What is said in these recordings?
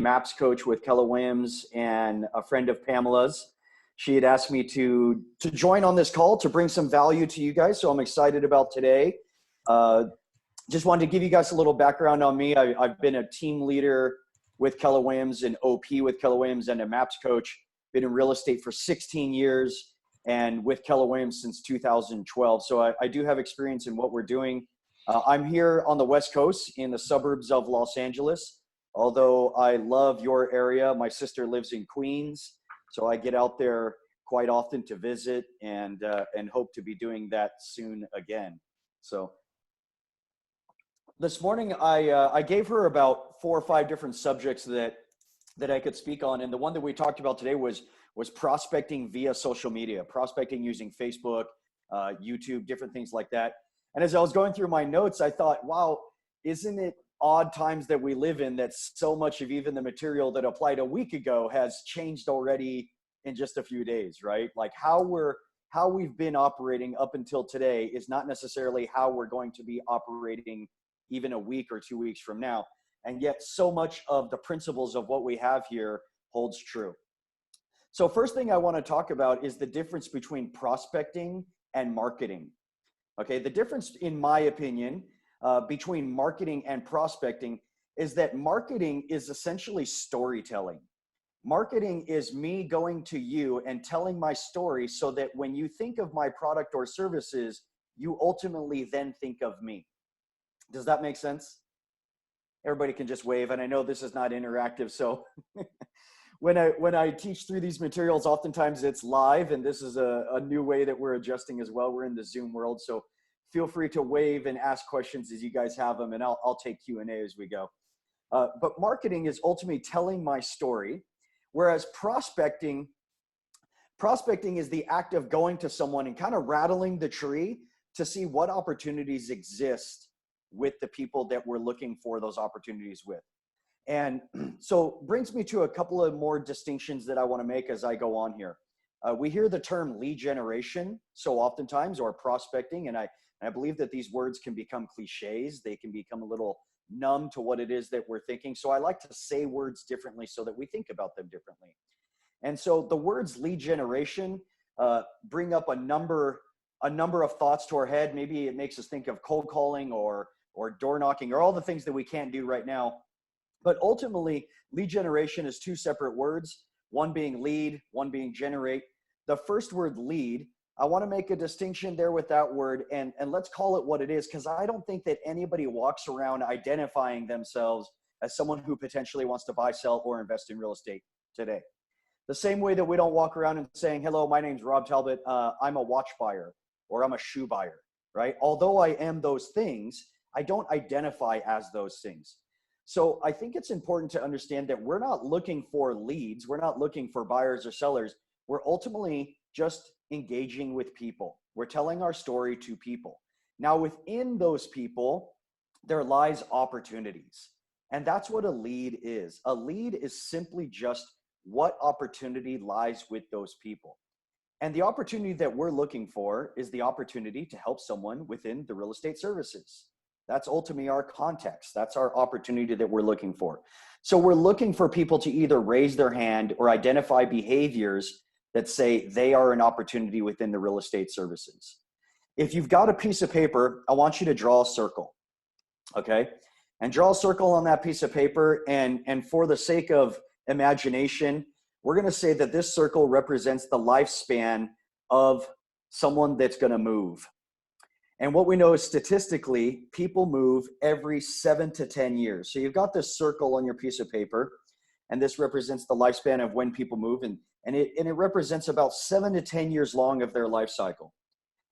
MAPS coach with Keller Williams and a friend of Pamela's. She had asked me to join on this call to bring some value to you guys, so I'm excited about today. Just wanted to give you guys a little background on me. I've been a team leader with Keller Williams, an OP with Keller Williams, and a MAPS coach. Been in real estate for 16 years and with Keller Williams since 2012. So I do have experience in what we're doing. I'm here on the West Coast in the suburbs of Los Angeles. Although I love your area, my sister lives in Queens, so I get out there quite often to visit and hope to be doing that soon again. So this morning I gave her about 4 or 5 different subjects that I could speak on, and the one that we talked about today was prospecting via social media, prospecting using Facebook, YouTube, different things like that. And as I was going through my notes, I thought, wow, isn't it odd times that we live in that so much of even the material that applied a week ago has changed already in just a few days, right? Like how we've been operating up until today is not necessarily how we're going to be operating even a week or 2 weeks from now. And yet so much of the principles of what we have here holds true. So first thing I want to talk about is the difference between prospecting and marketing. Okay, the difference, in my opinion, between marketing and prospecting is that marketing is essentially storytelling. Marketing is me going to you and telling my story so that when you think of my product or services, you ultimately then think of me. Does that make sense? Everybody can just wave, and I know this is not interactive, so when I teach through these materials, oftentimes it's live, and this is a new way that we're adjusting as well. We're in the Zoom world, so feel free to wave and ask questions as you guys have them, and I'll take Q&A as we go. But marketing is ultimately telling my story, whereas prospecting is the act of going to someone and kind of rattling the tree to see what opportunities exist with the people that we're looking for those opportunities with. And so brings me to a couple of more distinctions that I want to make as I go on here. We hear the term lead generation so oftentimes, or prospecting, and I believe that these words can become cliches. They can become a little numb to what it is that we're thinking. So I like to say words differently so that we think about them differently. And so the words lead generation bring up a number of thoughts to our head. Maybe it makes us think of cold calling or door knocking or all the things that we can't do right now. But ultimately, lead generation is 2 separate words, one being lead, one being generate. The first word, lead, I want to make a distinction there with that word, and let's call it what it is, because I don't think that anybody walks around identifying themselves as someone who potentially wants to buy, sell, or invest in real estate today. The same way that we don't walk around and saying, hello, my name's Rob Talbot, I'm a watch buyer, or I'm a shoe buyer, right? Although I am those things, I don't identify as those things. So I think it's important to understand that we're not looking for leads. We're not looking for buyers or sellers. We're ultimately just engaging with people. We're telling our story to people. Now, within those people, there lies opportunities. And that's what a lead is. A lead is simply just what opportunity lies with those people. And the opportunity that we're looking for is the opportunity to help someone within the real estate services. That's ultimately our context. That's our opportunity that we're looking for. So we're looking for people to either raise their hand or identify behaviors that say they are an opportunity within the real estate services. If you've got a piece of paper, I want you to draw a circle, okay? And draw a circle on that piece of paper, and for the sake of imagination, we're gonna say that this circle represents the lifespan of someone that's gonna move. And what we know is statistically, people move every 7 to 10 years. So you've got this circle on your piece of paper, and this represents the lifespan of when people move, and it represents about 7 to 10 years long of their life cycle.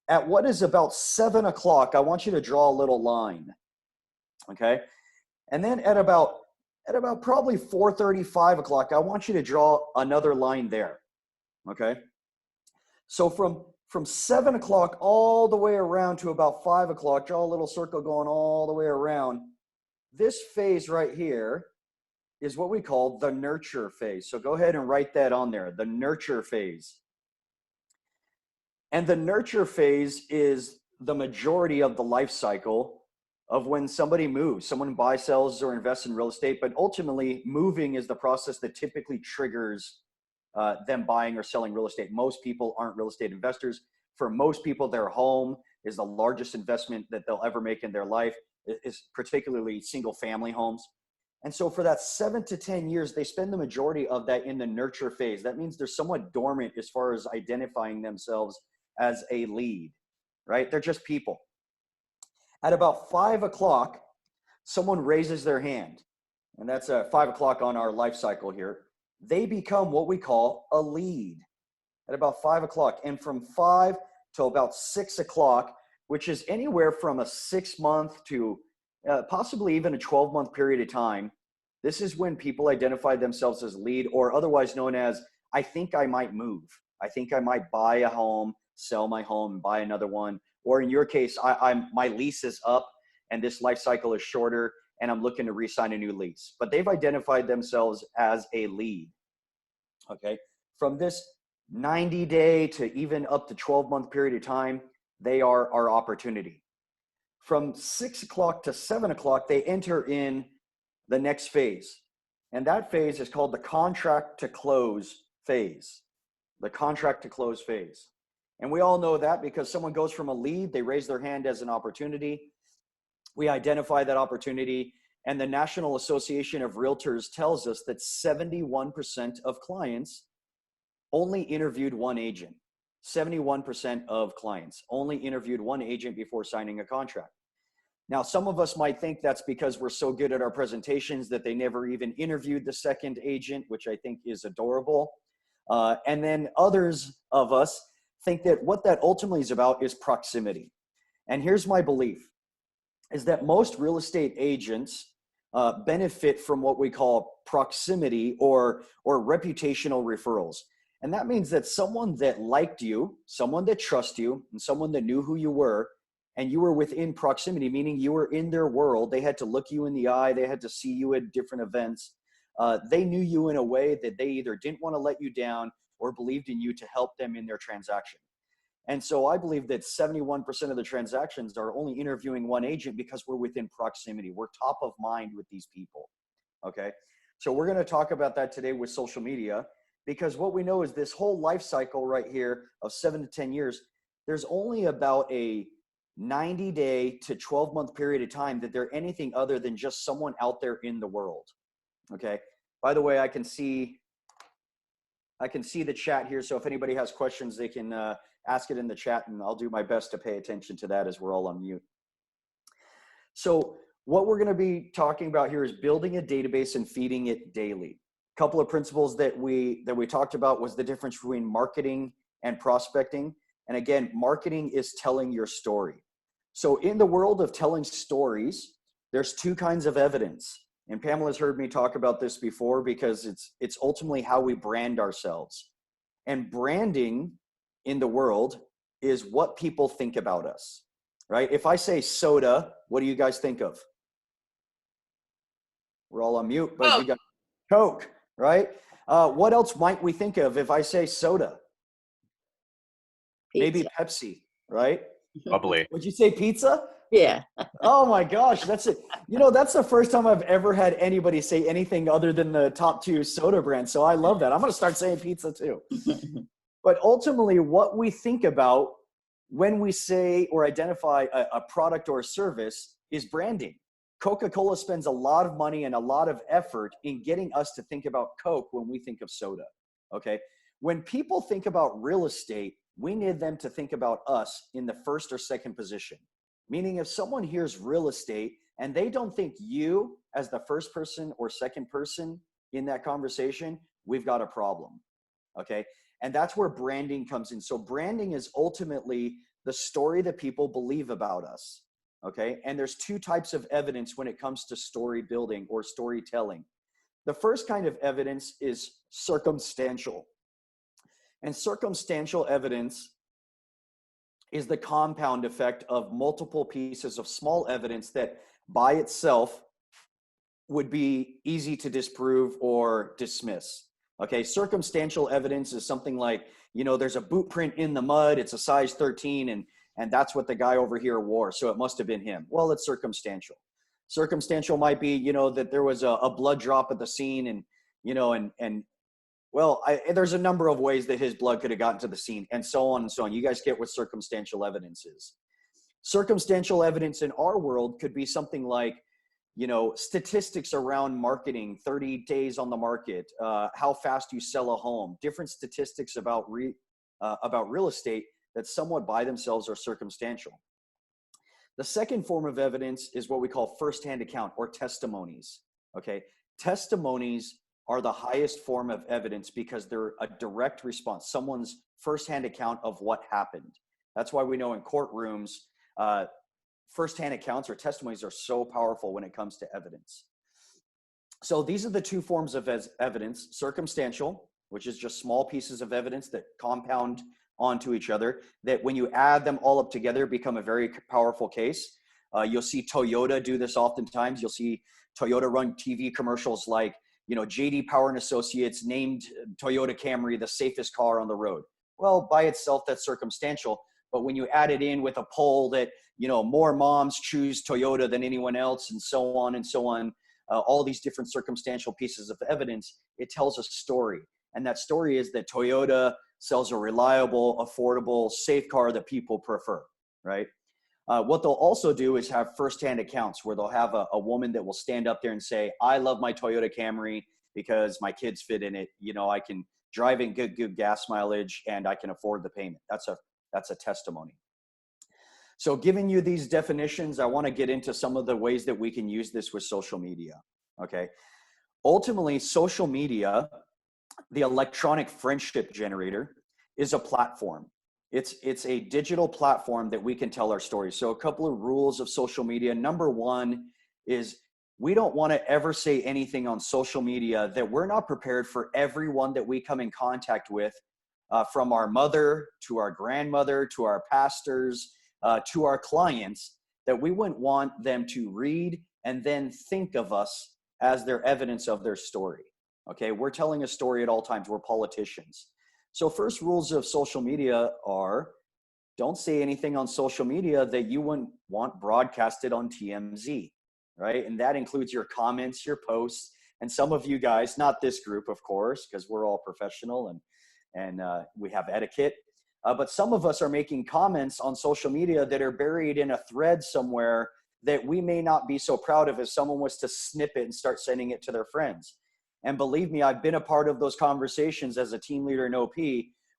At what is about 7 o'clock, I want you to draw a little line, okay? And then at about probably 4:30, 5 o'clock, I want you to draw another line there, okay? So from 7 o'clock all the way around to about 5 o'clock, draw a little circle going all the way around. This phase right here is what we call the nurture phase. So go ahead and write that on there, the nurture phase. And the nurture phase is the majority of the life cycle of when somebody moves. Someone buys, sells, or invests in real estate, but ultimately moving is the process that typically triggers them buying or selling real estate. Most people aren't real estate investors. For most people, their home is the largest investment that they'll ever make in their life, is particularly single family homes. And so for that 7 to 10 years, they spend the majority of that in the nurture phase. That means they're somewhat dormant as far as identifying themselves as a lead, right? They're just people. At about 5 o'clock, someone raises their hand, and that's 5 o'clock on our life cycle here. They become what we call a lead at about 5 o'clock. And from 5 to about 6 o'clock, which is anywhere from a 6-month to possibly even a 12-month period of time, this is when people identify themselves as lead, or otherwise known as, I think I might move. I think I might buy a home, sell my home, buy another one. Or in your case, my lease is up and this life cycle is shorter and I'm looking to re-sign a new lease. But they've identified themselves as a lead, okay? From this 90-day to even up to 12-month period of time, they are our opportunity. From 6 o'clock to 7 o'clock, they enter in the next phase. And that phase is called the contract to close phase. The contract to close phase. And we all know that because someone goes from a lead, they raise their hand as an opportunity. We identify that opportunity, and the National Association of Realtors tells us that 71% of clients only interviewed one agent. 71% of clients only interviewed one agent before signing a contract. Now, some of us might think that's because we're so good at our presentations that they never even interviewed the second agent, which I think is adorable. And then others of us think that what that ultimately is about is proximity. And here's my belief, is that most real estate agents benefit from what we call proximity or reputational referrals. And that means that someone that liked you, someone that trusts you, and someone that knew who you were, and you were within proximity, meaning you were in their world, they had to look you in the eye, they had to see you at different events. They knew you in a way that they either didn't want to let you down or believed in you to help them in their transaction. And so I believe that 71% of the transactions are only interviewing one agent because we're within proximity. We're top of mind with these people, okay? So we're going to talk about that today with social media, because what we know is this whole life cycle right here of 7 to 10 years, there's only about a 90-day to 12-month period of time that they're anything other than just someone out there in the world, okay? By the way, I can see the chat here, so if anybody has questions, they can ask it in the chat, and I'll do my best to pay attention to that as we're all on mute. So what we're going to be talking about here is building a database and feeding it daily. A couple of principles that we talked about was the difference between marketing and prospecting. And again, marketing is telling your story. So in the world of telling stories, there's two kinds of evidence. And Pamela's heard me talk about this before because it's ultimately how we brand ourselves. And branding in the world is what people think about us, right? If I say soda, what do you guys think of? We're all on mute, but you got Coke, right? What else might we think of if I say soda? Pizza. Maybe Pepsi, right? Bubbly. Would you say pizza? Yeah. Oh my gosh, that's it. You know, that's the first time I've ever had anybody say anything other than the top two soda brands. So I love that. I'm going to start saying pizza too. But ultimately, what we think about when we say or identify a product or a service is branding. Coca-Cola spends a lot of money and a lot of effort in getting us to think about Coke when we think of soda, okay? When people think about real estate, we need them to think about us in the first or second position. Meaning if someone hears real estate and they don't think you as the first person or second person in that conversation, we've got a problem, okay? And that's where branding comes in. So branding is ultimately the story that people believe about us, okay? And there's two types of evidence when it comes to story building or storytelling. The first kind of evidence is circumstantial. And circumstantial evidence is the compound effect of multiple pieces of small evidence that by itself would be easy to disprove or dismiss. Okay, circumstantial evidence is something like, you know, there's a boot print in the mud, it's a size 13, and that's what the guy over here wore, so it must have been him. Well, it's circumstantial. Circumstantial might be, that there was a blood drop at the scene, and, well, there's a number of ways that his blood could have gotten to the scene, and so on and so on. You guys get what circumstantial evidence is. Circumstantial evidence in our world could be something like, statistics around marketing, 30 days on the market, how fast you sell a home, different statistics about real estate that somewhat by themselves are circumstantial. The second form of evidence is what we call firsthand account or testimonies. Okay, testimonies are the highest form of evidence because they're a direct response, someone's firsthand account of what happened. That's why we know in courtrooms, firsthand accounts or testimonies are so powerful when it comes to evidence. So these are the two forms of evidence: circumstantial, which is just small pieces of evidence that compound onto each other, that when you add them all up together become a very powerful case. You'll see Toyota do this oftentimes. You'll see Toyota run TV commercials like, JD Power and Associates named Toyota Camry the safest car on the road. Well, by itself, that's circumstantial. But when you add it in with a poll that, more moms choose Toyota than anyone else, and so on, all these different circumstantial pieces of evidence, it tells a story. And that story is that Toyota sells a reliable, affordable, safe car that people prefer, right? What they'll also do is have firsthand accounts where they'll have a woman that will stand up there and say, I love my Toyota Camry because my kids fit in it. I can drive in good gas mileage and I can afford the payment. That's a testimony. So giving you these definitions, I want to get into some of the ways that we can use this with social media. Okay. Ultimately, social media, the electronic friendship generator, is a platform. It's a digital platform that we can tell our stories. So a couple of rules of social media. Number one is we don't want to ever say anything on social media that we're not prepared for everyone that we come in contact with, from our mother to our grandmother to our pastors to our clients, that we wouldn't want them to read and then think of us as their evidence of their story. Okay, we're telling a story at all times. We're politicians. So first rules of social media are, don't say anything on social media that you wouldn't want broadcasted on TMZ, right? And that includes your comments, your posts, and some of you guys, not this group, of course, because we're all professional and we have etiquette. But some of us are making comments on social media that are buried in a thread somewhere that we may not be so proud of if someone was to snip it and start sending it to their friends. And believe me, I've been a part of those conversations as a team leader in OP,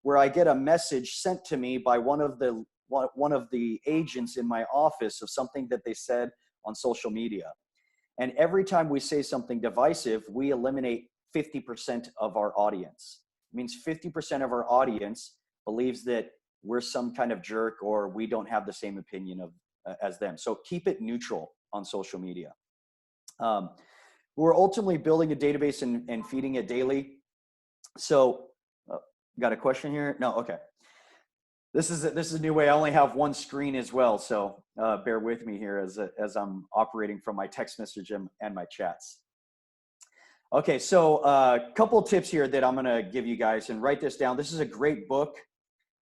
where I get a message sent to me by one of the agents in my office of something that they said on social media. And every time we say something divisive, we eliminate 50% of our audience. It means 50% of our audience believes that we're some kind of jerk or we don't have the same opinion as them. So keep it neutral on social media. We're ultimately building a database and feeding it daily. So, got a question here? No, okay. This is a new way. I only have one screen as well, so bear with me here as I'm operating from my text message and my chats. Okay, so a couple tips here that I'm going to give you guys, and write this down. This is a great book.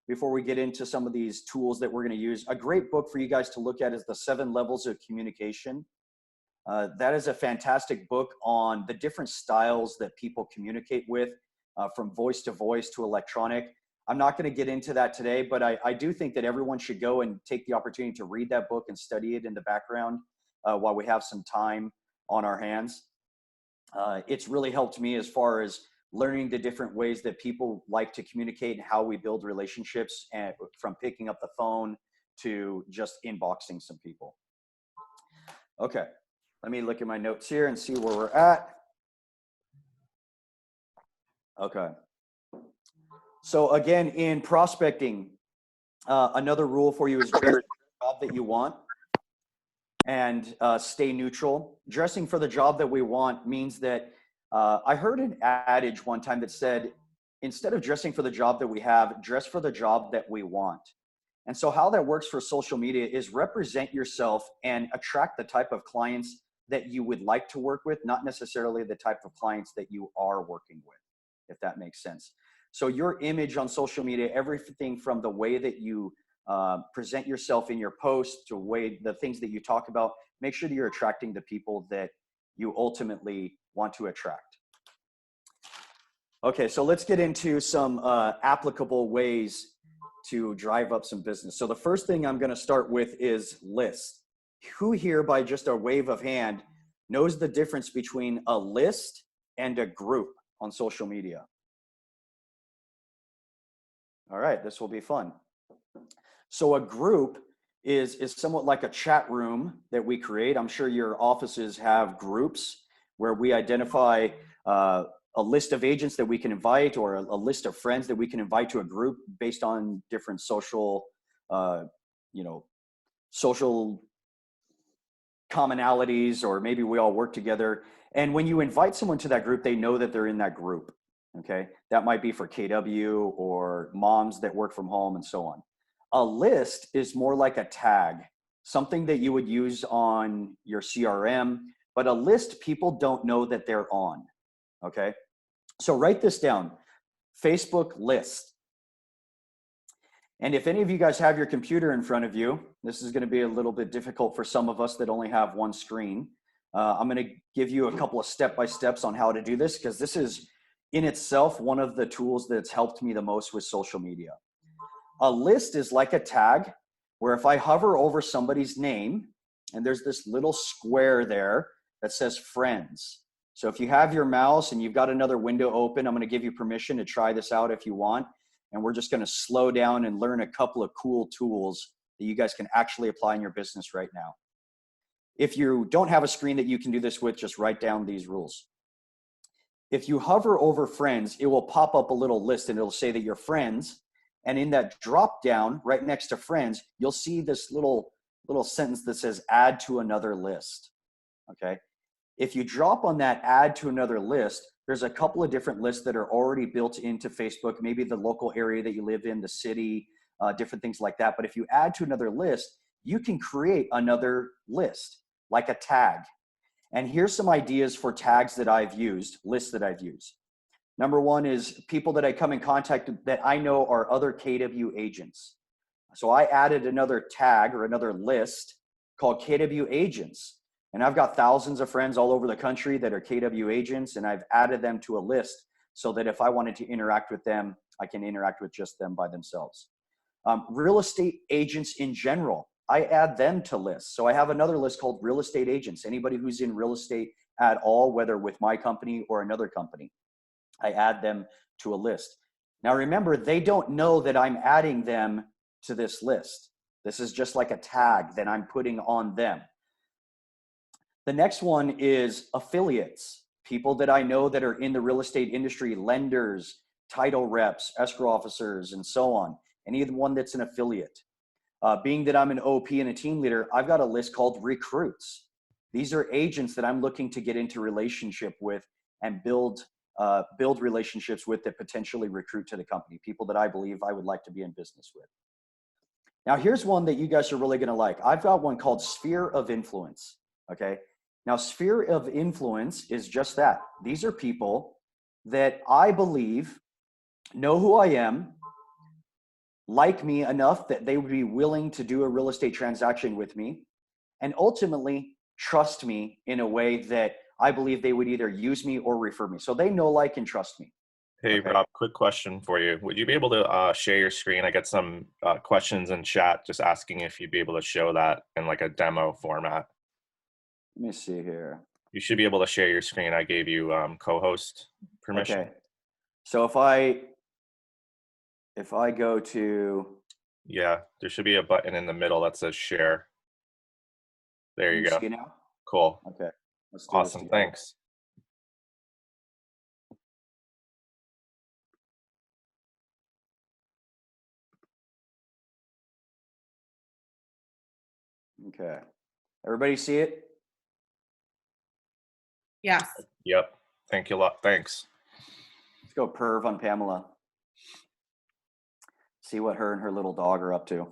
Before we get into some of these tools that we're going to use, a great book for you guys to look at is The 7 Levels of Communication. That is a fantastic book on the different styles that people communicate with, from voice to voice to electronic. I'm not going to get into that today, but I do think that everyone should go and take the opportunity to read that book and study it in the background while we have some time on our hands. It's really helped me as far as learning the different ways that people like to communicate and how we build relationships, and from picking up the phone to just inboxing some people. Okay. Let me look at my notes here and see where we're at. Okay. So again, in prospecting, another rule for you is dress for the job that you want and stay neutral. Dressing for the job that we want means that I heard an adage one time that said, instead of dressing for the job that we have, dress for the job that we want. And so how that works for social media is represent yourself and attract the type of clients that you would like to work with, not necessarily the type of clients that you are working with, if that makes sense. So your image on social media, everything from the way that you present yourself in your post, to weigh the things that you talk about. Make sure that you're attracting the people that you ultimately want to attract. Okay, so let's get into some applicable ways to drive up some business. So the first thing I'm going to start with is lists. Who here, by just a wave of hand, knows the difference between a list and a group on social media? All right, this will be fun. So a group is somewhat like a chat room that we create. I'm sure your offices have groups where we identify a list of agents that we can invite, or a list of friends that we can invite to a group based on different social, social commonalities, or maybe we all work together. And when you invite someone to that group, they know that they're in that group. Okay, that might be for KW or moms that work from home and so on. A list is more like a tag, something that you would use on your CRM, but a list, people don't know that they're on. Okay, so write this down: Facebook list. And if any of you guys have your computer in front of you, this is going to be a little bit difficult for some of us that only have one screen. I'm going to give you a couple of step-by-steps on how to do this, because this is in itself one of the tools that's helped me the most with social media. A list is like a tag, where if I hover over somebody's name, and there's this little square there that says friends. So if you have your mouse and you've got another window open, I'm going to give you permission to try this out if you want. And we're just going to slow down and learn a couple of cool tools that you guys can actually apply in your business right now. If you don't have a screen that you can do this with, just write down these rules. If you hover over friends, it will pop up a little list, and it'll say that you're friends. And in that drop down right next to friends, you'll see this little sentence that says add to another list. Okay. If you drop on that add to another list, there's a couple of different lists that are already built into Facebook, maybe the local area that you live in, the city, different things like that. But if you add to another list, you can create another list, like a tag. And here's some ideas for tags that I've used, lists that I've used. Number one is people that I come in contact with that I know are other KW agents. So I added another tag or another list called KW agents. And I've got thousands of friends all over the country that are KW agents, and I've added them to a list so that if I wanted to interact with them, I can interact with just them by themselves. Real estate agents in general, I add them to lists. So I have another list called real estate agents. Anybody who's in real estate at all, whether with my company or another company, I add them to a list. Now remember, they don't know that I'm adding them to this list. This is just like a tag that I'm putting on them. The next one is affiliates, people that I know that are in the real estate industry, lenders, title reps, escrow officers, and so on. Anyone that's an affiliate. Being that I'm an OP and a team leader, I've got a list called recruits. These are agents that I'm looking to get into relationship with and build relationships with, that potentially recruit to the company, people that I believe I would like to be in business with. Now, here's one that you guys are really going to like. I've got one called Sphere of Influence. Okay. Now, Sphere of Influence is just that. These are people that I believe know who I am, like me enough that they would be willing to do a real estate transaction with me, and ultimately trust me in a way that I believe they would either use me or refer me. So they know, like, and trust me. Hey, Okay. Rob, quick question for you. Would you be able to share your screen? I get some questions in chat just asking if you'd be able to show that in like a demo format. Let me see here. You should be able to share your screen. I gave you co-host permission. Okay. So if I go to, Yeah, there should be a button in the middle that says share. There can you you go. see it now? Cool. Okay. Let's do this Awesome. together. Thanks. Okay. Everybody see it? Yes. Yep. Thank you a lot. Thanks. Let's go perv on Pamela. See what her and her little dog are up to.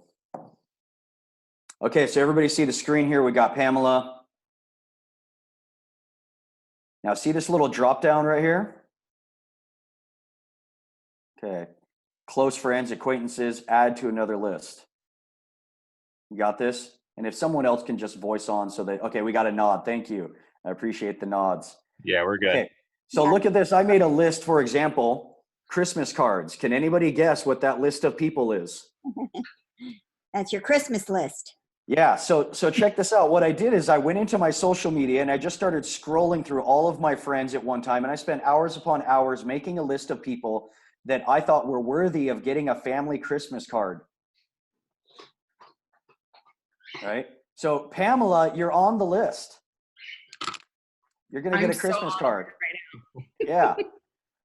Okay, so everybody see the screen here. We got Pamela. Now see this little drop down right here? Okay. Close friends, acquaintances, add to another list. You got this? And if someone else can just voice on so that, okay, we got a nod. Thank you. I appreciate the nods. Yeah, we're good. Okay. So Yeah. look at this. I made a list, for example, Christmas cards. Can anybody guess what that list of people is? That's your Christmas list. Yeah, so check this out. What I did is I went into my social media and I just started scrolling through all of my friends at one time, and I spent hours upon hours making a list of people that I thought were worthy of getting a family Christmas card. Right? So Pamela, you're on the list. You're going to get a Christmas card. Yeah.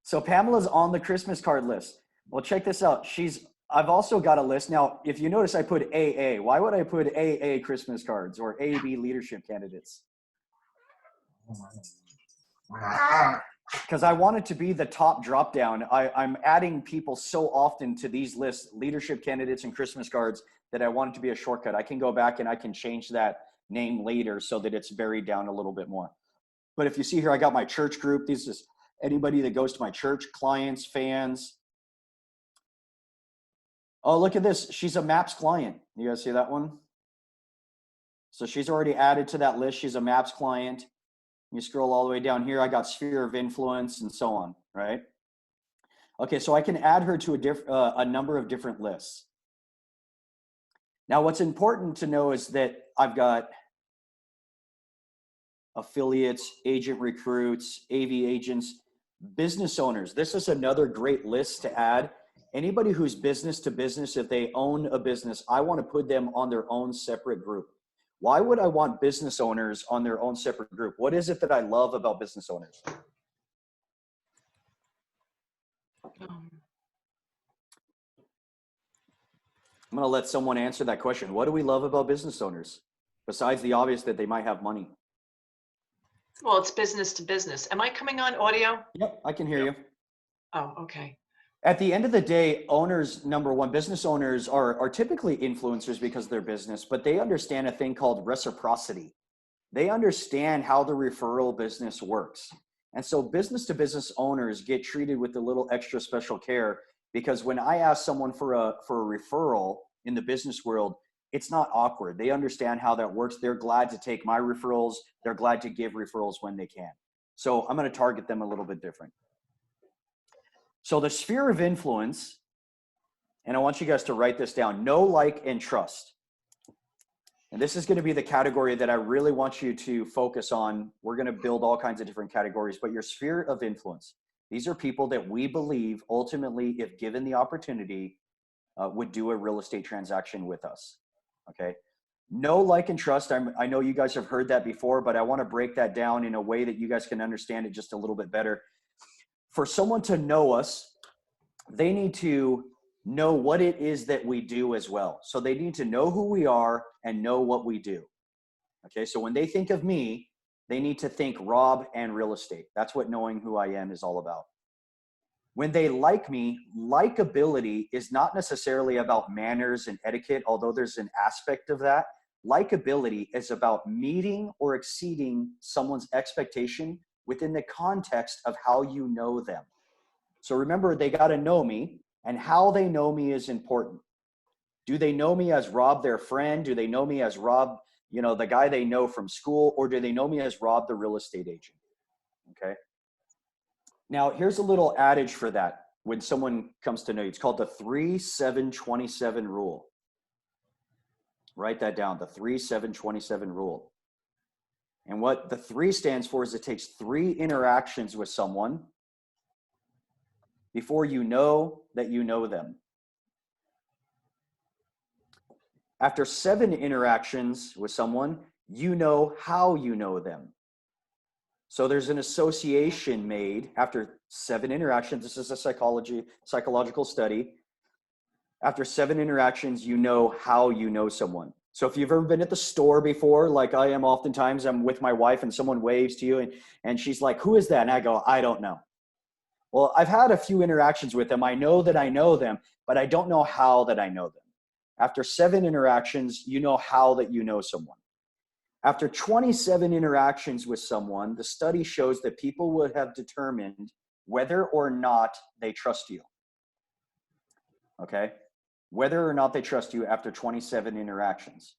So Pamela's on the Christmas card list. Well, check this out. I've also got a list. Now, if you notice, I put AA. Why would I put AA Christmas cards or AB leadership candidates? Because I want it to be the top drop down. I'm adding people so often to these lists, leadership candidates and Christmas cards, that I want it to be a shortcut. I can go back and I can change that name later so that it's buried down a little bit more. But if you see here, I got my church group. This is anybody that goes to my church, clients, fans. Oh, look at this. She's a MAPS client. You guys see that one? So she's already added to that list. She's a MAPS client. You scroll all the way down here. I got sphere of influence and so on, right? Okay, so I can add her to a number of different lists. Now, what's important to know is that I've got affiliates, agent recruits, AV agents, business owners. This is another great list to add. Anybody who's business to business, if they own a business, I want to put them on their own separate group. Why would I want business owners on their own separate group? What is it that I love about business owners? I'm going to let someone answer that question. What do we love about business owners? Besides the obvious that they might have money. Well, it's business to business. Am I coming on audio? Yep, I can hear you. Oh, okay. At the end of the day, owners, number one, business owners are typically influencers because of their business, but they understand a thing called reciprocity. They understand how the referral business works. And so business to business owners get treated with a little extra special care, because when I ask someone for a referral in the business world, it's not awkward. They understand how that works. They're glad to take my referrals. They're glad to give referrals when they can. So I'm going to target them a little bit different. So the sphere of influence, and I want you guys to write this down: know, like, and trust. And this is going to be the category that I really want you to focus on. We're going to build all kinds of different categories, but your sphere of influence, these are people that we believe ultimately, if given the opportunity, would do a real estate transaction with us. Okay. Know, like, and trust. I know you guys have heard that before, but I want to break that down in a way that you guys can understand it just a little bit better. For someone to know us, they need to know what it is that we do as well. So they need to know who we are and know what we do. Okay, so when they think of me, they need to think Rob and real estate. That's what knowing who I am is all about. When they like me, likability is not necessarily about manners and etiquette, although there's an aspect of that. Likability is about meeting or exceeding someone's expectation within the context of how you know them. So remember, they got to know me, and how they know me is important. Do they know me as Rob, their friend? Do they know me as Rob, the guy they know from school? Or do they know me as Rob, the real estate agent? Okay. Now, here's a little adage for that when someone comes to know you. It's called the 3-7-27 rule. Write that down, the 3-7-27 rule. And what the 3 stands for is it takes 3 interactions with someone before you know that you know them. After 7 interactions with someone, you know how you know them. So there's an association made after 7 interactions. This is a psychological study. After 7 interactions, you know how you know someone. So if you've ever been at the store before, like I am oftentimes, I'm with my wife and someone waves to you and she's like, "Who is that?" And I go, "I don't know." Well, I've had a few interactions with them. I know that I know them, but I don't know how that I know them. After 7 interactions, you know how that you know someone. After 27 interactions with someone, the study shows that people would have determined whether or not they trust you. Okay? whether or not they trust you after 27 interactions.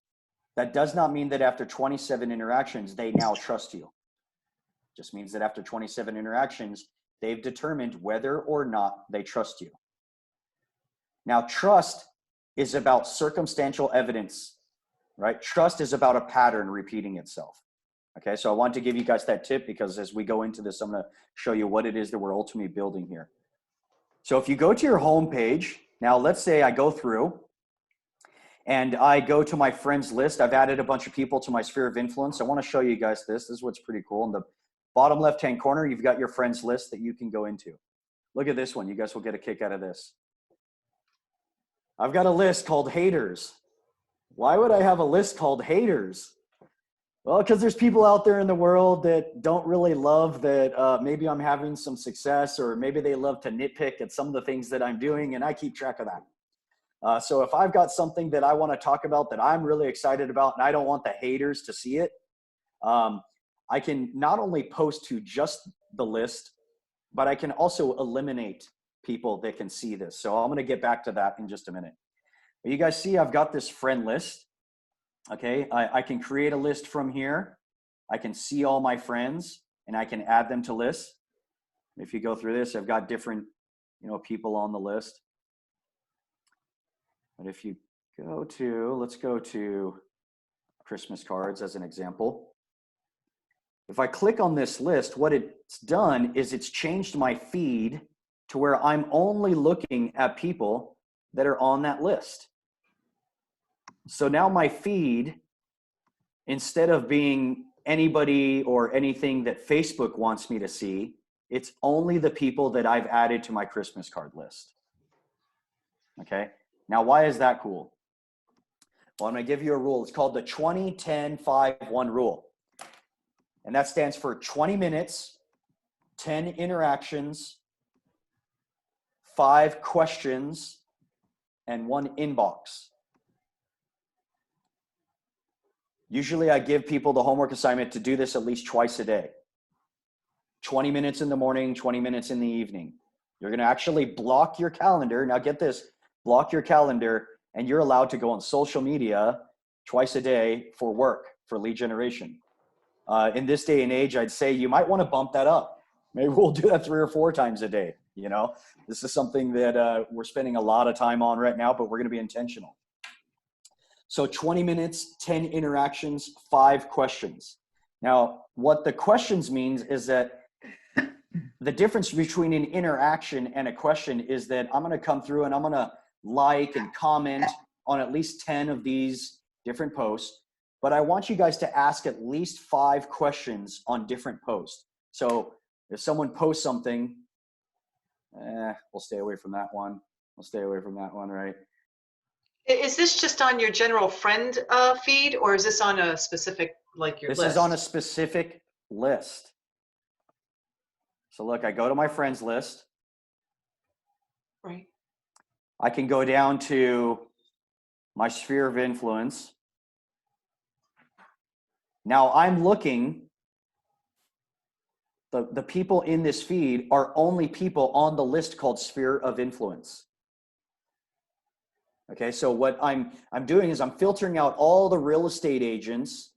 That does not mean that after 27 interactions, they now trust you. Just means that after 27 interactions, they've determined whether or not they trust you. Now, trust is about circumstantial evidence, right? Trust is about a pattern repeating itself. Okay, so I want to give you guys that tip because as we go into this, I'm going to show you what it is that we're ultimately building here. So if you go to your home page, now let's say I go through and I go to my friends list. I've added a bunch of people to my sphere of influence. I want to show you guys this. This is what's pretty cool. In the bottom left-hand corner, you've got your friends list that you can go into. Look at this one. You guys will get a kick out of this. I've got a list called haters. Why would I have a list called haters? Well, because there's people out there in the world that don't really love that maybe I'm having some success, or maybe they love to nitpick at some of the things that I'm doing, and I keep track of that. So if I've got something that I want to talk about that I'm really excited about and I don't want the haters to see it, I can not only post to just the list, but I can also eliminate people that can see this. So I'm going to get back to that in just a minute. But you guys see I've got this friend list. Okay, I can create a list from here. I can see all my friends and I can add them to lists. If you go through this, I've got different, people on the list. But if you go to, let's go to Christmas cards as an example. If I click on this list, what it's done is it's changed my feed to where I'm only looking at people that are on that list. So now my feed, instead of being anybody or anything that Facebook wants me to see, it's only the people that I've added to my Christmas card list. Okay, now why is that cool? Well, I'm going to give you a rule. It's called the 20-10-5-1 rule. And that stands for 20 minutes, 10 interactions, 5 questions, and 1 inbox. Usually I give people the homework assignment to do this at least twice a day. 20 minutes in the morning, 20 minutes in the evening. You're going to actually block your calendar. Now get this, block your calendar, and you're allowed to go on social media twice a day for work, for lead generation. In this day and age, I'd say you might want to bump that up. Maybe we'll do that 3 or 4 times a day. This is something that we're spending a lot of time on right now, but we're going to be intentional. So 20 minutes, 10 interactions, 5 questions. Now, what the questions means is that the difference between an interaction and a question is that I'm going to come through and I'm going to like and comment on at least 10 of these different posts, but I want you guys to ask at least 5 questions on different posts. So if someone posts something, we'll stay away from that one. We'll stay away from that one, right? Is this just on your general friend feed, or is this on a specific, like your list? This is on a specific list. So look, I go to my friends list. Right. I can go down to my sphere of influence. Now I'm looking, the people in this feed are only people on the list called sphere of influence. Okay, so what I'm doing is I'm filtering out all the real estate agents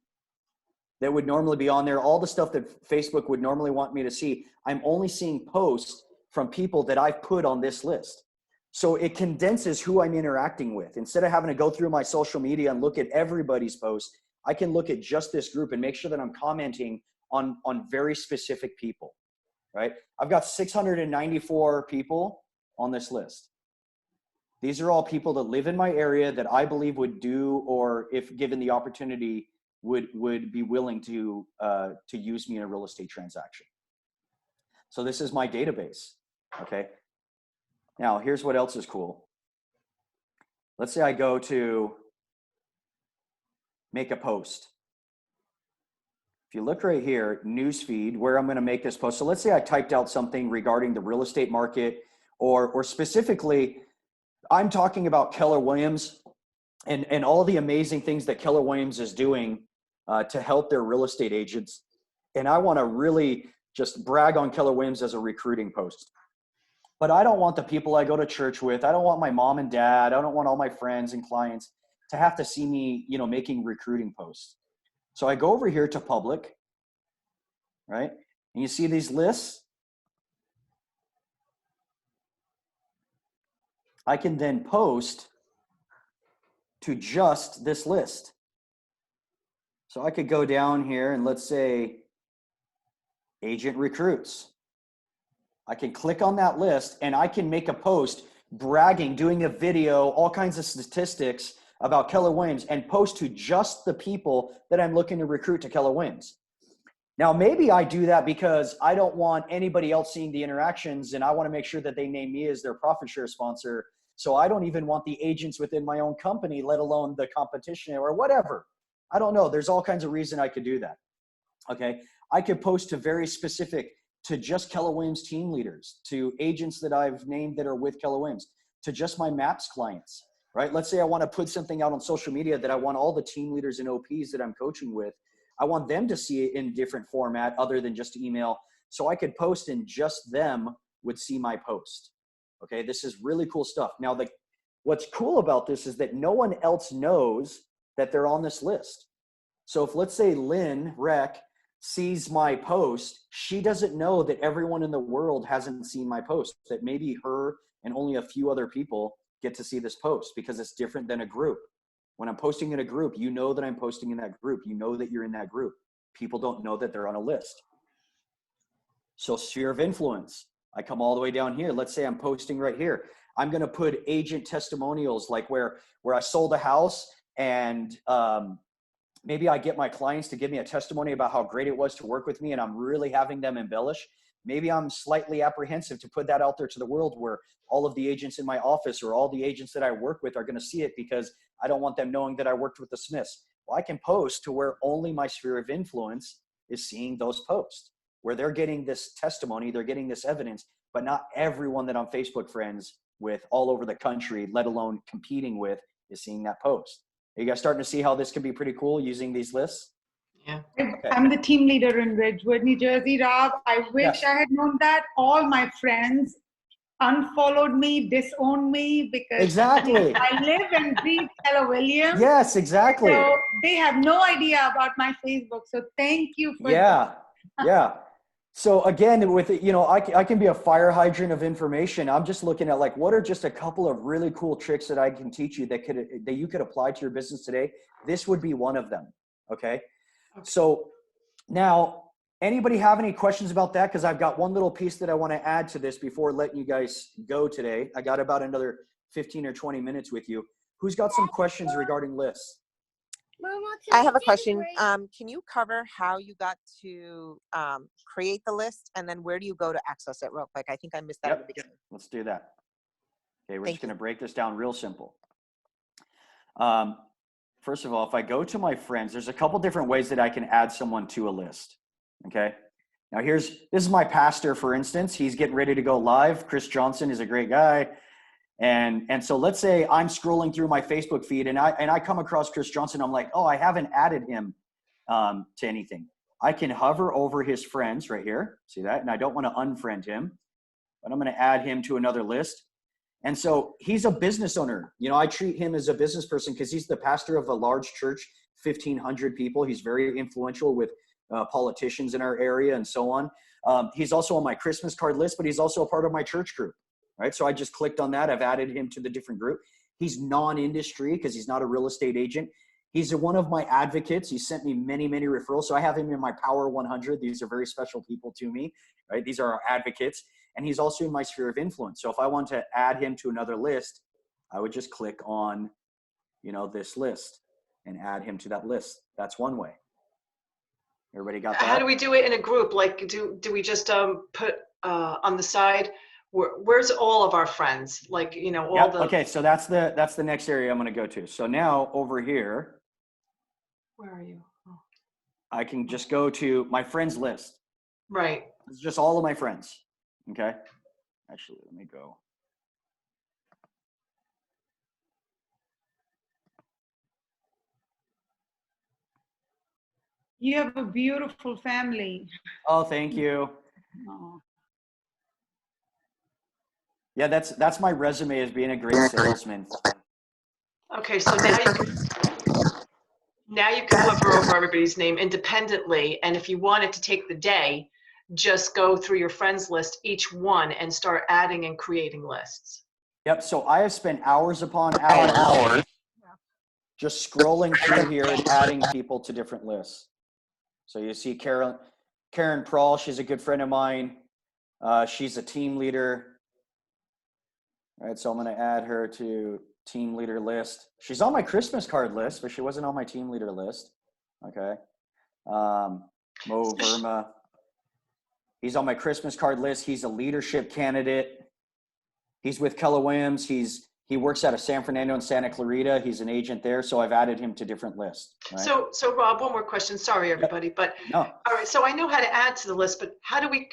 that would normally be on there, all the stuff that Facebook would normally want me to see. I'm only seeing posts from people that I've put on this list. So it condenses who I'm interacting with. Instead of having to go through my social media and look at everybody's posts, I can look at just this group and make sure that I'm commenting on very specific people, right? I've got 694 people on this list. These are all people that live in my area that I believe would do, or if given the opportunity, would be willing to use me in a real estate transaction. So this is my database, okay? Now, here's what else is cool. Let's say I go to make a post. If you look right here, newsfeed, where I'm going to make this post. So let's say I typed out something regarding the real estate market, or specifically, I'm talking about Keller Williams and all the amazing things that Keller Williams is doing to help their real estate agents. And I want to really just brag on Keller Williams as a recruiting post. But I don't want the people I go to church with. I don't want my mom and dad. I don't want all my friends and clients to have to see me, you know, making recruiting posts. So I go over here to public, right? And you see these lists. I can then post to just this list. So I could go down here and let's say agent recruits. I can click on that list and I can make a post bragging, doing a video, all kinds of statistics about Keller Williams and post to just the people that I'm looking to recruit to Keller Williams. Now, maybe I do that because I don't want anybody else seeing the interactions and I want to make sure that they name me as their profit share sponsor. So I don't even want the agents within my own company, let alone the competition or whatever. I don't know. There's all kinds of reason I could do that. Okay. I could post to very specific, to just Keller Williams team leaders, to agents that I've named that are with Keller Williams, to just my MAPS clients, right? Let's say I want to put something out on social media that I want all the team leaders and OPs that I'm coaching with, I want them to see it in different format other than just email. So I could post and just them would see my post. Okay, this is really cool stuff. Now, what's cool about this is that no one else knows that they're on this list. So if let's say Lynn Rec sees my post, she doesn't know that everyone in the world hasn't seen my post, that maybe her and only a few other people get to see this post because it's different than a group. When I'm posting in a group, you know that I'm posting in that group. You know that you're in that group. People don't know that they're on a list. So sphere of influence, I come all the way down here. Let's say I'm posting right here. I'm going to put agent testimonials, like where I sold a house and maybe I get my clients to give me a testimony about how great it was to work with me and I'm really having them embellish. Maybe I'm slightly apprehensive to put that out there to the world where all of the agents in my office or all the agents that I work with are going to see it because I don't want them knowing that I worked with the Smiths. Well, I can post to where only my sphere of influence is seeing those posts, where they're getting this testimony, they're getting this evidence, but not everyone that I'm Facebook friends with all over the country, let alone competing with, is seeing that post. Are you guys starting to see how this can be pretty cool using these lists? Yeah. Okay. I'm the team leader in Ridgewood, New Jersey, Rob. I wish Yes. I had known that. All my friends unfollowed me, disowned me because Exactly. I live and breathe Keller Williams. Yes, exactly. So they have no idea about my Facebook. So thank you for Yeah. So again, with it, you know, I can be a fire hydrant of information. I'm just looking at like, what are just a couple of really cool tricks that I can teach you that you could apply to your business today? This would be one of them. Okay. So now, anybody have any questions about that? Because I've got one little piece that I want to add to this before letting you guys go today. I got about another 15 or 20 minutes with you. Who's got some questions regarding lists? I have a question. Can you cover how you got to create the list and then where do you go to access it real quick? I think I missed that at the beginning. Let's do that. Okay, we're Thank just going to break this down real simple. First of all, if I go to my friends, there's a couple different ways that I can add someone to a list. Okay. Now this is my pastor, for instance. He's getting ready to go live. Chris Johnson is a great guy. And so let's say I'm scrolling through my Facebook feed and I come across Chris Johnson. I'm like, oh, I haven't added him to anything. I can hover over his friends right here. See that? And I don't want to unfriend him, but I'm going to add him to another list. And so he's a business owner. You know, I treat him as a business person because he's the pastor of a large church, 1,500 people. He's very influential with politicians in our area and so on. He's also on my Christmas card list, but he's also a part of my church group, right? So I just clicked on that. I've added him to the different group. He's non-industry because he's not a real estate agent. He's one of my advocates. He sent me many, many referrals. So I have him in my Power 100. These are very special people to me, right? These are our advocates. And he's also in my sphere of influence. So if I want to add him to another list, I would just click on, you know, this list and add him to that list. That's one way. Everybody got that? How do we do it in a group? Like, do we just put on the side, where's all of our friends? Like, you know, all the. Okay, so that's the next area I'm going to go to. So now over here, Where are you? Oh. I can just go to my friends list. Right. It's just all of my friends. Okay. Actually, let me go. You have a beautiful family. Oh, thank you. Oh. Yeah, that's my resume as being a great salesman. Okay, so now you can hover over everybody's name independently, and if you wanted to take the day, just go through your friends list, each one, and start adding and creating lists. Yep. So I have spent hours upon hours just scrolling through here and adding people to different lists. So you see Karen Prawl, she's a good friend of mine. She's a team leader. All right, so I'm going to add her to team leader list. She's on my Christmas card list, but she wasn't on my team leader list. Okay. Mo Verma. He's on my Christmas card list. He's a leadership candidate. He's with Keller Williams. He works out of San Fernando and Santa Clarita. He's an agent there, so I've added him to different lists. Right? So Rob, one more question. Sorry, everybody, but No. all right. So I know how to add to the list, but how do we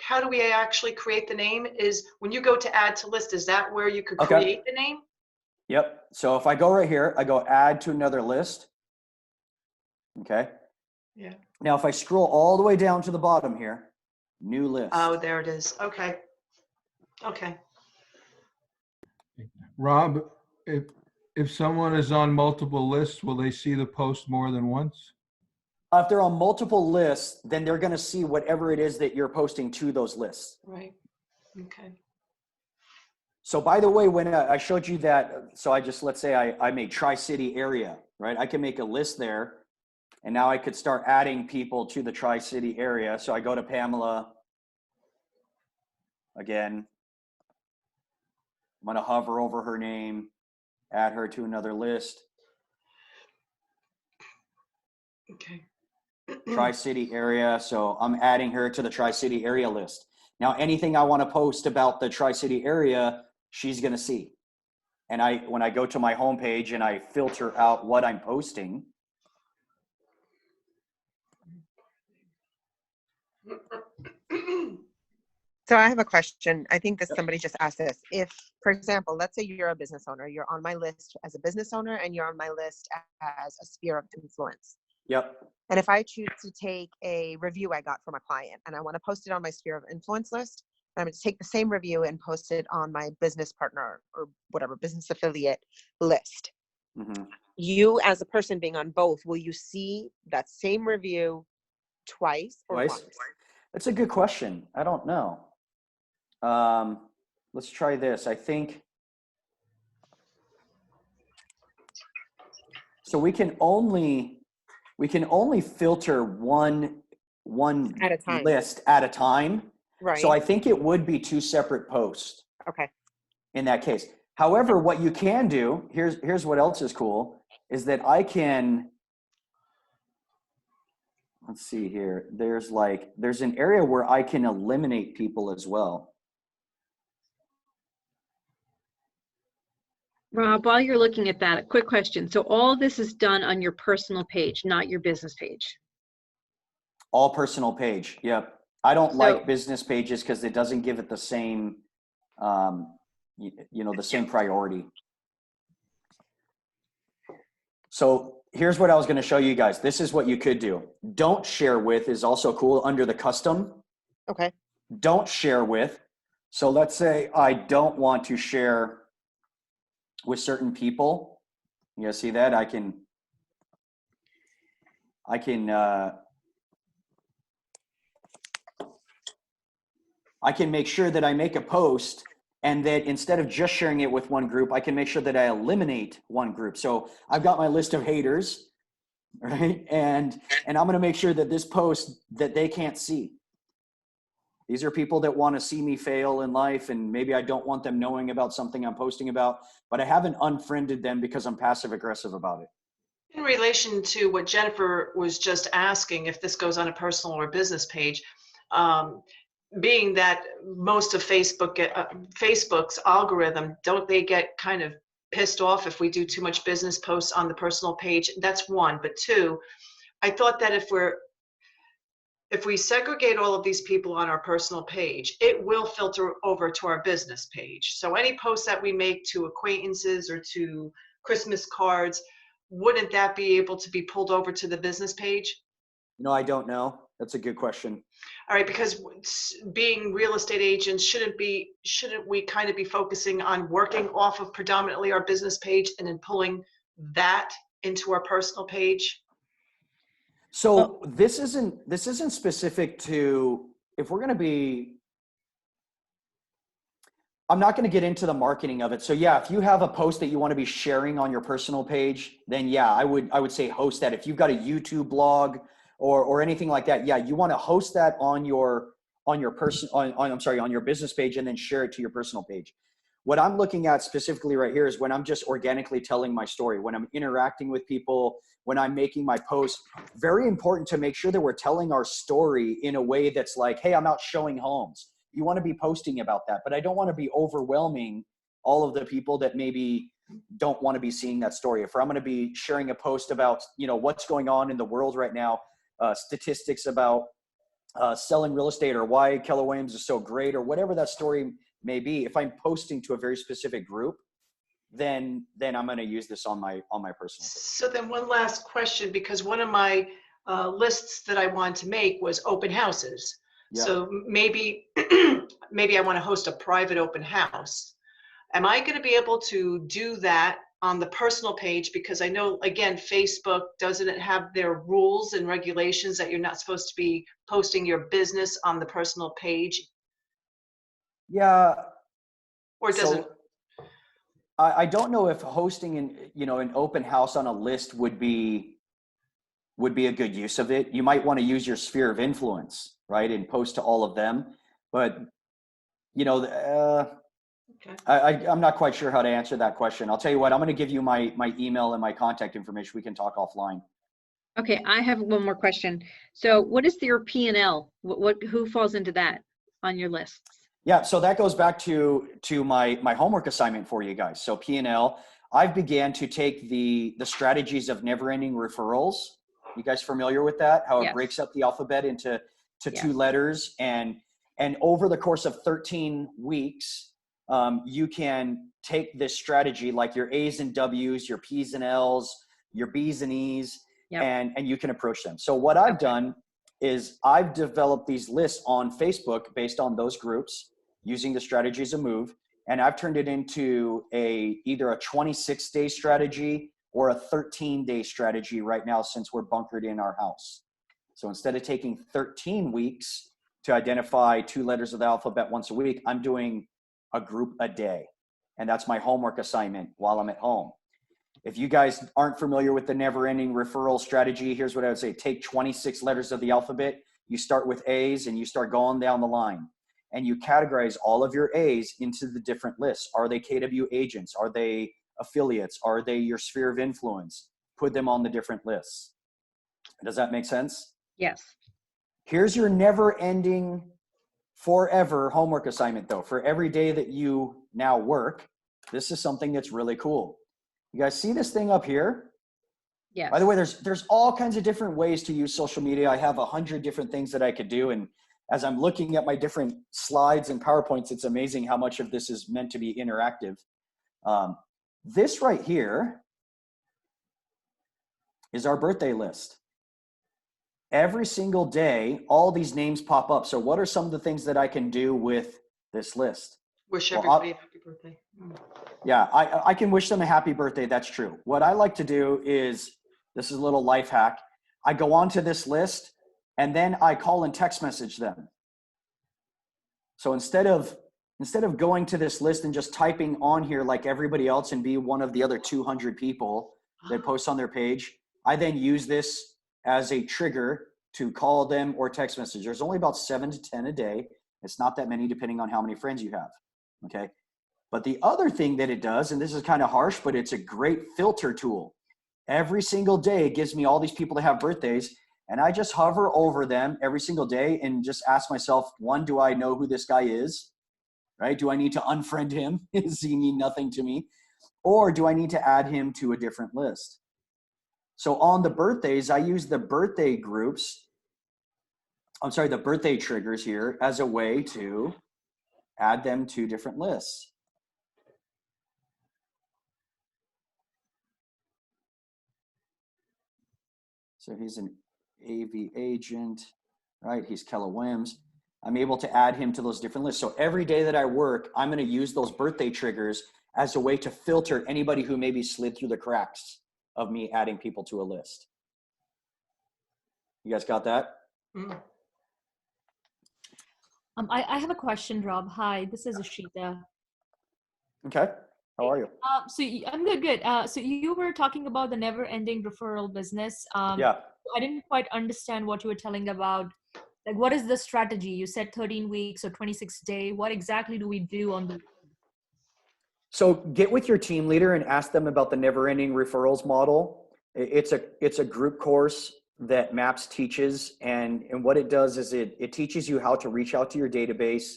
actually create the name? Is when you go to add to list, is that where you could Okay. create the name? Yep. So if I go right here, I go add to another list. Okay. Yeah. Now, if I scroll all the way down to the bottom here, new list. Oh, there it is. Okay. Okay. Rob, if someone is on multiple lists, will they see the post more than once? If they're on multiple lists, then they're going to see whatever it is that you're posting to those lists. Right. Okay. So by the way, when I showed you that, so let's say I made Tri-City area, right? I can make a list there, and now I could start adding people to the Tri-City area. So I go to Pamela again. I'm going to hover over her name, add her to another list. Okay. Tri-City area. So I'm adding her to the Tri-City area list. Now, anything I want to post about the Tri-City area, she's going to see. And when I go to my homepage and I filter out what I'm posting. So I have a question. I think that somebody just asked this. If, for example, let's say you're a business owner, you're on my list as a business owner and you're on my list as a sphere of influence. Yep. And if I choose to take a review I got from a client and I want to post it on my sphere of influence list, I'm going to take the same review and post it on my business partner or whatever, business affiliate list. Mm-hmm. You as a person being on both, will you see that same review twice or once? That's a good question. I don't know. Let's try this. I think, so we can only filter one At a time. list at a time. Right. So I think it would be two separate posts. Okay. In that case. However, what you can do, here's what else is cool, is that I can, let's see here. There's an area where I can eliminate people as well. Rob, while you're looking at that, a quick question. So all this is done on your personal page, not your business page. All personal page. Yep. I don't like business pages because it doesn't give it the same, the same priority. So here's what I was going to show you guys. This is what you could do. Don't share with is also cool under the custom. Okay. Don't share with. So let's say I don't want to share with certain people. You guys see that? I can make sure that I make a post and that instead of just sharing it with one group, I can make sure that I eliminate one group. So I've got my list of haters, right? And I'm going to make sure that this post that they can't see. These are people that want to see me fail in life, and maybe I don't want them knowing about something I'm posting about, but I haven't unfriended them because I'm passive aggressive about it. In relation to what Jennifer was just asking, if this goes on a personal or business page, being that most of Facebook's algorithm, don't they get kind of pissed off if we do too much business posts on the personal page? That's one. But two, I thought that if we segregate all of these people on our personal page, it will filter over to our business page. So any posts that we make to acquaintances or to Christmas cards, wouldn't that be able to be pulled over to the business page? No, I don't know. That's a good question. All right, because being real estate agents, shouldn't we kind of be focusing on working off of predominantly our business page and then pulling that into our personal page? So this isn't specific to, if we're going to be, I'm not going to get into the marketing of it. So yeah, if you have a post that you want to be sharing on your personal page, then yeah, I would say host that. If you've got a YouTube blog or anything like that, yeah, you want to host that on your business page and then share it to your personal page. What I'm looking at specifically right here is when I'm just organically telling my story, when I'm interacting with people, when I'm making my posts. Very important to make sure that we're telling our story in a way that's like, hey, I'm out showing homes. You want to be posting about that, but I don't want to be overwhelming all of the people that maybe don't want to be seeing that story. If I'm going to be sharing a post about, what's going on in the world right now, statistics about selling real estate or why Keller Williams is so great or whatever that story may be, if I'm posting to a very specific group, then I'm going to use this on my personal page. So then one last question, because one of my lists that I wanted to make was open houses. Yeah. So maybe maybe I want to host a private open house. Am I going to be able to do that on the personal page? Because I know, again, Facebook, doesn't it have their rules and regulations that you're not supposed to be posting your business on the personal page? Yeah. Or doesn't? I don't know if hosting an open house on a list would be a good use of it. You might want to use your sphere of influence, right, and post to all of them. But Okay. I'm not quite sure how to answer that question. I'll tell you what, I'm going to give you my email and my contact information. We can talk offline. Okay, I have one more question. So what is your P&L? Who falls into that on your lists? Yeah, so that goes back to my homework assignment for you guys. So P&L, I've began to take the strategies of never-ending referrals. You guys familiar with that? How it Yes. breaks up the alphabet into Yes. 2 letters, and over the course of 13 weeks, you can take this strategy, like your A's and W's, your P's and L's, your B's and E's, Yep. and you can approach them. So what I've done is I've developed these lists on Facebook based on those groups using the strategies of move. And I've turned it into either a 26-day strategy or a 13-day strategy right now, since we're bunkered in our house. So instead of taking 13 weeks to identify 2 letters of the alphabet once a week, I'm doing a group a day. And that's my homework assignment while I'm at home. If you guys aren't familiar with the never-ending referral strategy, here's what I would say. Take 26 letters of the alphabet. You start with A's and you start going down the line. And you categorize all of your A's into the different lists. Are they KW agents? Are they affiliates? Are they your sphere of influence? Put them on the different lists. Does that make sense? Yes. Here's your never-ending, forever homework assignment, though. For every day that you now work, this is something that's really cool. You guys see this thing up here? Yes. By the way, there's all kinds of different ways to use social media. I have 100 different things that I could do. And as I'm looking at my different slides and PowerPoints, it's amazing how much of this is meant to be interactive. This right here is our birthday list. Every single day, all these names pop up. So what are some of the things that I can do with this list? Wish Well, everybody a happy birthday. Yeah, I can wish them a happy birthday. That's true. What I like to do is, this is a little life hack. I go onto this list and then I call and text message them. So instead of going to this list and just typing on here like everybody else and be one of the other 200 people that post on their page, I then use this as a trigger to call them or text message. There's only about 7 to 10 a day. It's not that many depending on how many friends you have. Okay. But the other thing that it does, and this is kind of harsh, but it's a great filter tool. Every single day it gives me all these people that have birthdays, and I just hover over them every single day and just ask myself, one, do I know who this guy is? Right? Do I need to unfriend him? Does he mean nothing to me? Or do I need to add him to a different list? So on the birthdays, I use the birthday groups, the birthday triggers here as a way to add them to different lists. So he's an AV agent. right? He's Keller Williams. I'm able to add him to those different lists. So every day that I work, I'm going to use those birthday triggers as a way to filter anybody who maybe slid through the cracks of me adding people to a list. You guys got that? Mm. I have a question, Rob. Hi, this is Ashita. Okay. How are you? I'm good. So you were talking about the never-ending referral business. Yeah. I didn't quite understand what you were telling about. Like, what is the strategy? You said 13 weeks or 26 day. What exactly do we do on the? So get with your team leader and ask them about the never-ending referrals model. It's a group course that MAPS teaches, and what it does is it teaches you how to reach out to your database,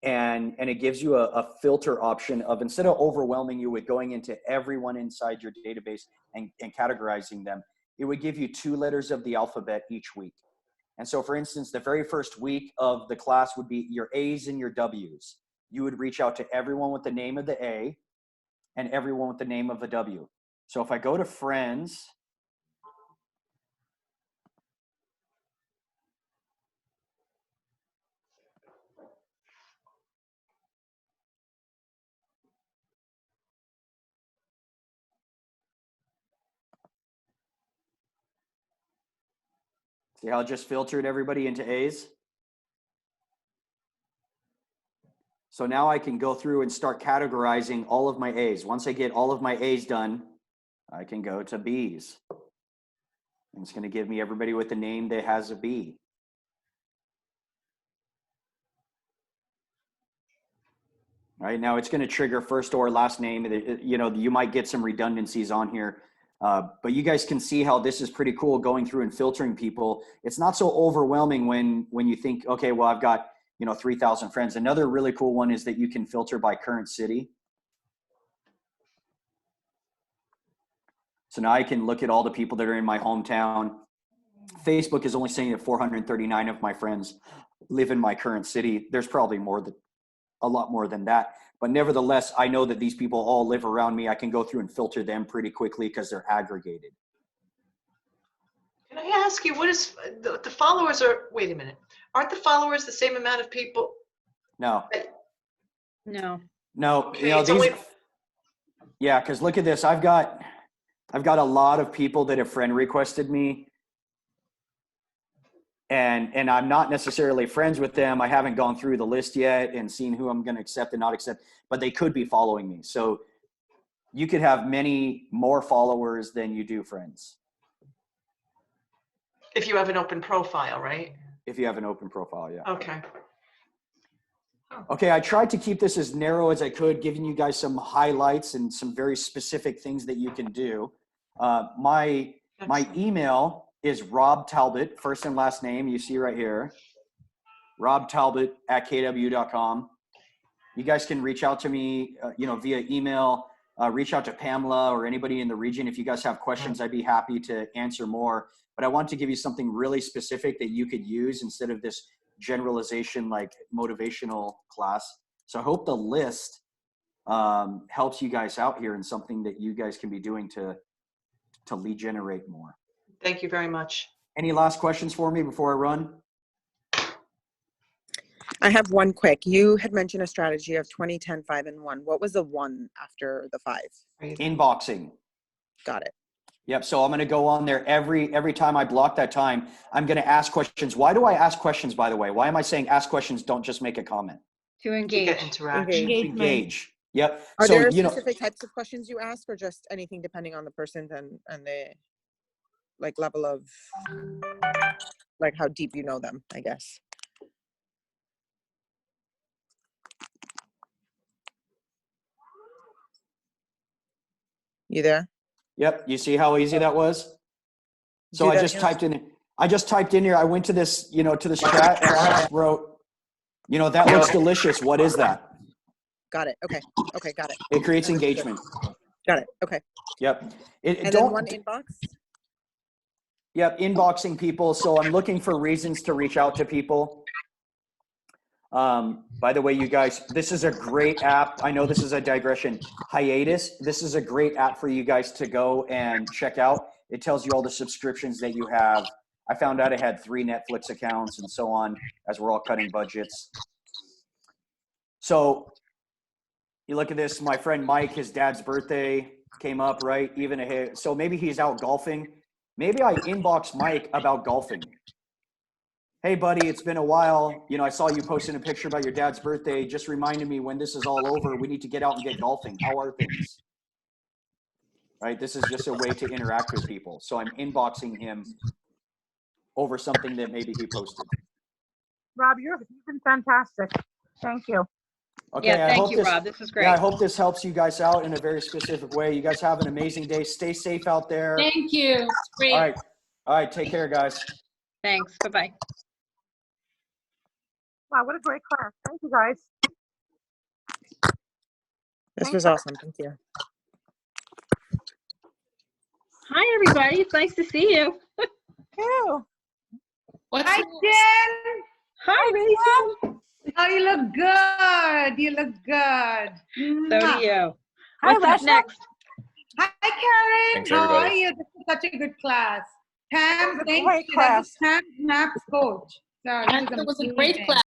and it gives you a filter option of, instead of overwhelming you with going into everyone inside your database and categorizing them, it would give you 2 letters of the alphabet each week. And so, for instance, the very first week of the class would be your A's and your W's. You would reach out to everyone with the name of the A and everyone with the name of the W. So if I go to friends, see how it just filtered everybody into A's? So now I can go through and start categorizing all of my A's. Once I get all of my A's done, I can go to B's. And it's going to give me everybody with a name that has a B. Right now it's going to trigger first or last name. You know, you might get some redundancies on here, but you guys can see how this is pretty cool going through and filtering people. It's not so overwhelming when you think, okay, well, I've got, 3,000 friends. Another really cool one is that you can filter by current city. So now I can look at all the people that are in my hometown. Facebook is only saying that 439 of my friends live in my current city. There's probably a lot more than that. But nevertheless, I know that these people all live around me. I can go through and filter them pretty quickly because they're aggregated. Can I ask you, what is the followers are, wait a minute, aren't the followers the same amount of people? No. No. No, Okay, it's only, yeah, because look at this. I've got a lot of people that have friend requested me, and I'm not necessarily friends with them. I haven't gone through the list yet and seen who I'm going to accept and not accept, but they could be following me. So you could have many more followers than you do friends. if you have an open profile, right? If you have an open profile, yeah. Okay. Okay, I tried to keep this as narrow as I could, giving you guys some highlights and some very specific things that you can do. My email is Rob Talbot, first and last name, you see right here. Rob Talbot at kw.com. You guys can reach out to me, via email, reach out to Pamela or anybody in the region. If you guys have questions, I'd be happy to answer more. But I want to give you something really specific that you could use instead of this generalization like motivational class. So I hope the list helps you guys out here and something that you guys can be doing to lead generate more. Thank you very much. Any last questions for me before I run? I have one quick. You had mentioned a strategy of 20, 10, 5, and 1. What was the 1 after the 5? Inboxing. Got it. Yep. So I'm going to go on there every time I block that time. I'm going to ask questions. Why do I ask questions, by the way? Why am I saying ask questions? Don't just make a comment. To To engage. get interaction. Engage. Yep. Are so, there specific types of questions you ask, or just anything depending on the person and the level of how deep you know them, I guess? You there? Yep. You see how easy that was? So I just typed in here. I went to this, to this chat and I just wrote, that looks delicious. What is that? Got it. Okay. Okay. Got it. It creates engagement. Got it. Okay. Yep. And then 1 inbox? Yep. Inboxing people. So I'm looking for reasons to reach out to people. By the way, you guys, this is a great app. I know this is a digression. Hiatus. This is a great app for you guys to go and check out. It tells you all the subscriptions that you have I found out I had 3 Netflix accounts and so on as we're all cutting budgets. So you look at this, my friend Mike, his dad's birthday came up, right? So maybe he's out golfing. Maybe I inbox Mike about golfing. Hey buddy, it's been a while. You know, I saw you posting a picture about your dad's birthday. Just reminded me when this is all over, we need to get out and get golfing. How are things? Right? This is just a way to interact with people. So I'm inboxing him over something that maybe he posted. Rob, you've been fantastic. Thank you. Okay, Yeah, thank you, Rob. This is great. Yeah, I hope this helps you guys out in a very specific way. You guys have an amazing day. Stay safe out there. Thank you. Great. All right. Take care, guys. Thanks. Bye-bye. Wow, what a great class. Thank you, guys. This was awesome. Thank you. Hi, everybody. It's nice to see you. Ew. Hi, Jen. Hi, Rachel. Oh, you look good. You look good. So do you. Hi, What's up Rachel. next? Hi, Karen. Thanks, How are everybody. you? This is such a good class. Pam, It was a thank great you. That was class. Pam's maps coach. So It was a great class.